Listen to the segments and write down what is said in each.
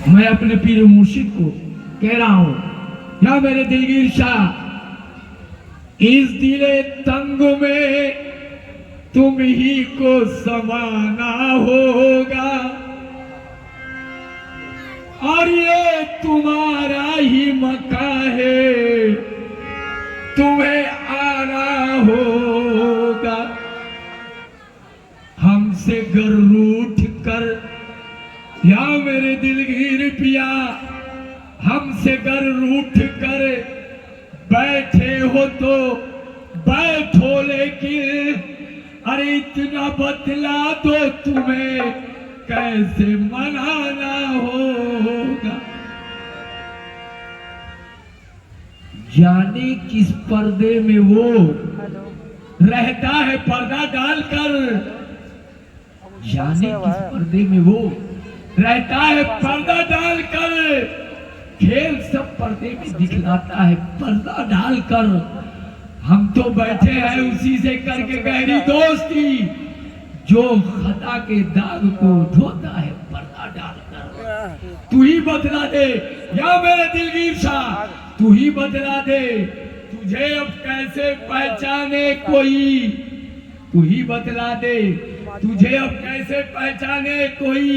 मैं अपने पीर मुर्शिद को कह रहा हूं, या मेरे दिलगीर शाह, इस दिले तंग में तुम ही को समाना होगा और ये तुम्हारा ही मका है, तुम्हें आना होगा। हमसे घर रूठ कर, या मेरे दिलगीर पिया, हमसे घर रूठ कर बैठे हो तो बैठो, लेकिन अरे इतना बतला दो तुम्हें कैसे मनाना होगा। जाने किस पर्दे में वो रहता है पर्दा डालकर, जाने किस पर्दे में वो रहता है पर्दा डालकर, खेल सब पर्दे में दिखलाता है पर्दा डालकर। हम तो बैठे हैं उसी से करके गहरी दोस्ती, जो खता के दाग को धोता है पर्दा डालकर। तू ही बतला दे या मेरे दिलगीर शाह, तू ही बतला दे, तुझे अब कैसे पहचाने कोई, तू ही बतला दे, तुझे अब कैसे पहचाने कोई,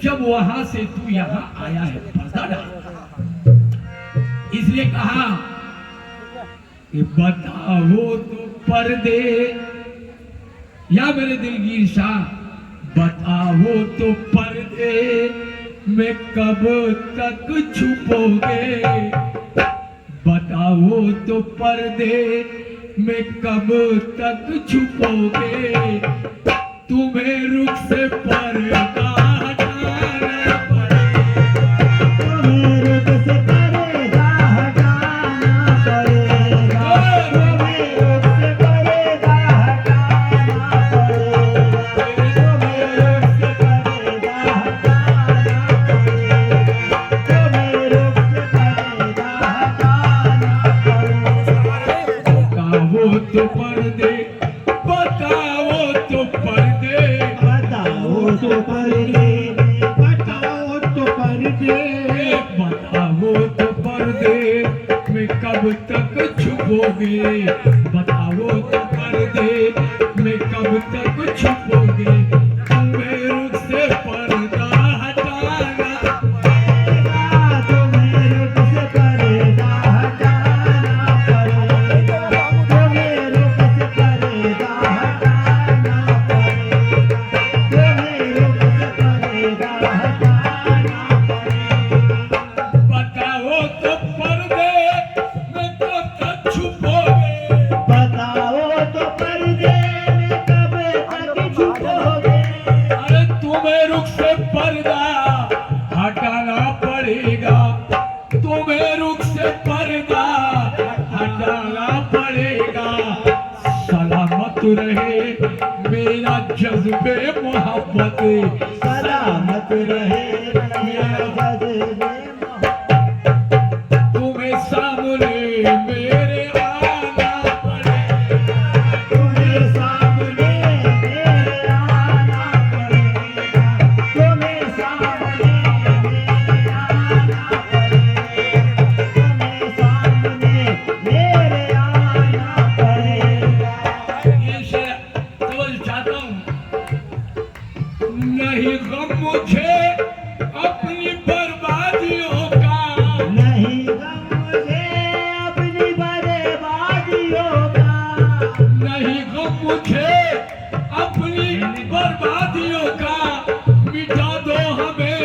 जब वहां से तू यहाँ आया है पर्दा डाल। इसलिए कहा कि बताओ तो पर्दे, या मेरे दिलगीर शाह, बताओ तो पर्दे में कब तक छुपोगे, बताओ तो पर्दे में कब तक छुपोगे, तुम्हें रुख से पर्दा हटाना पड़ेगा, तुम्हें रुख से पर्दा हटाना पड़ेगा, तुम्हें रुख से पर्दा हटाना पड़ेगा, तुम्हें रुख से पर्दा हटाना पड़ेगा, तुम्हें रुख से पर्दा हटाना पड़ेगा। बताओ तो पर्दे, बताओ तो पर्दे, बताओ तो पर्दे, बताओ तो पर्दे, बताओ तो पर्दे में कब तक छुपोगे, बताओ तो पर्दे में कब तक छुपोगे, तुम्हें रुख से पर्दा हटाना पड़ेगा, तुम्हें रुख से पर्दा हटाना पड़ेगा, तुम्हें रुख से पर्दा हटाना पड़ेगा, तुम्हें रुख से पर्दा हटाना पड़ेगा। बताओ तो पर्दे में कब तक छुपोगे, बताओ तो पर्दे में कब तक छुपोगे, अरे तुम्हें रुख से पर्दा हटाना पड़ेगा, तुम्हें रुख से पर्दा हटाना पड़ेगा। सलामत रहे मेरा जज्बे मोहब्बत, सलामत रहे मेरा जज्बे मोहब्बत, तुम्हें सामने मेरे आना पड़ेगा, तुम्हें सामने मेरे आना पड़ेगा, तुम्हें सामने मेरे आना पड़ेगा, तुम्हें सामने मेरे आना पड़ेगा। ये शेर तो चाहता हूँ, नहीं गम मुझे अपनी बर्बादियों का, नहीं गम मुझे अपनी बर्बादियों का, नहीं गम मुझे अपनी बर्बादियों का, मिटा दो हमें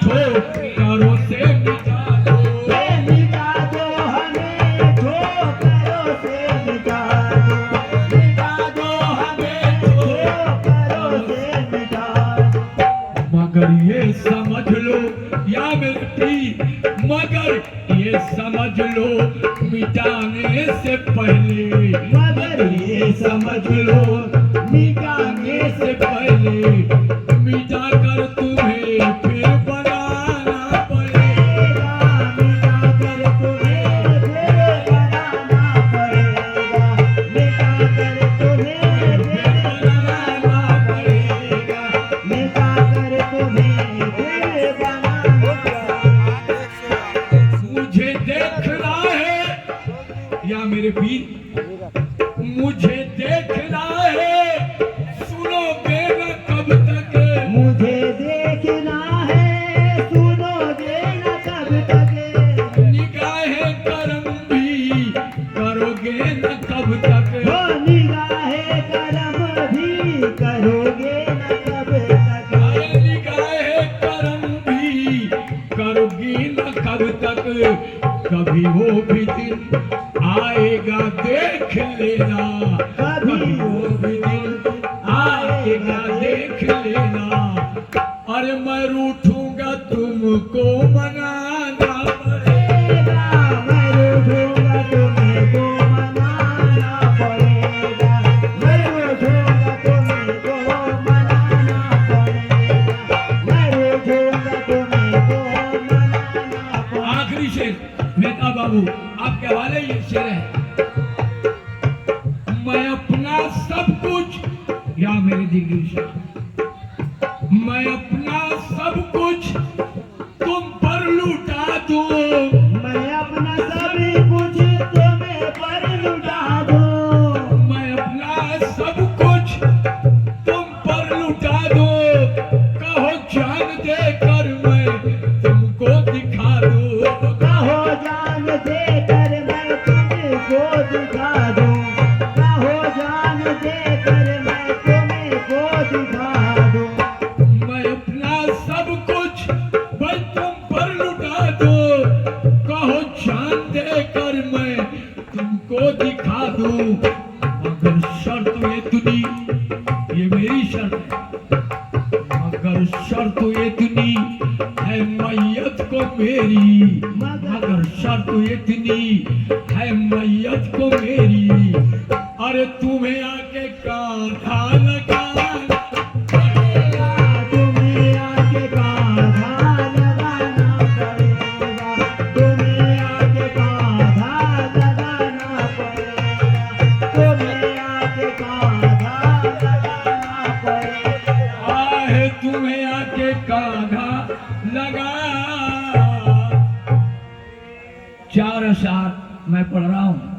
ठोकरों से, मिटा दो, मिटा दो हमें ठोकरों से, मिटा दो, मिटा दो हमें ठोकरों से, मिटा दो। मगर ये समझ लो या मेरे पीर, मगर ये समझ लो मिटाने से पहले, मगर ये समझ लो मिटाने से पहले, मिटा कर तुम्हें फिर बनाना पड़ेगा, मिटा कर तुम्हें फिर बनाना पड़ेगा, मिटा कर तुम्हें फिर बनाना पड़ेगा, मिटा कर तुम्हें फिर बनाना मेरे पीर, मुझे देखना है, सुनोगे न कब तक, मुझे देखना है, सुनोगे न कब तक, निगाहें करम भी करोगे न कब तक, हो निगाहे करम भी करोगे न कब तक, अरे निगाहें करम भी करोगी न कब तक, कभी वो भी दिन आएगा देख लेना, कभी वो भी दिन आएगा देख लेना, अरे मैं रूठूंगा तुमको मनाना पड़ेगा, मैं रूठूंगा तुमको मनाना पड़ेगा, मैं रूठूंगा तुमको मनाना पड़ेगा, मैं रूठूंगा तुमको मनाना पड़ेगा। आखिरी शेर मेहता बाबू आपके हवाले ये शेर है, मैं अपना सब कुछ या मेरे दिल शाह, मैं अपना सब कुछ तुम पर लुटा दूं, मैं अपना सभी कुछ तुम्हें पर लुटा दूं, मैं अपना सब कुछ तुम पर लुटा दूं, कहो जान देकर मैं तुमको दिखा दूं, कहो जान देकर मैं तुमको दिखा दूं, कहो जान देकर मैं तुमको दिखा दूं, मैं अपना सब कुछ भाई तुम पर लुटा दूं, कहो जान देकर मैं तुमको दिखा दूं, मगर शर्त ये तुनी, ये मेरी शर्त है, मगर शर्त ये तुनी है मैयत को मेरी, मगर शर्त ये तुनी है मैयत को मेरी, अरे तुम्हें आके कांधा लगाना पड़ेगा, तुम्हें आके कांधा लगाना पड़ेगा, तुम्हें आके कांधा लगाना पड़ेगा, तुम्हें आके कांधा लगाना पड़ेगा। आहे तुम्हें आके कांधा लगा। चार अशार मैं पढ़ रहा हूँ,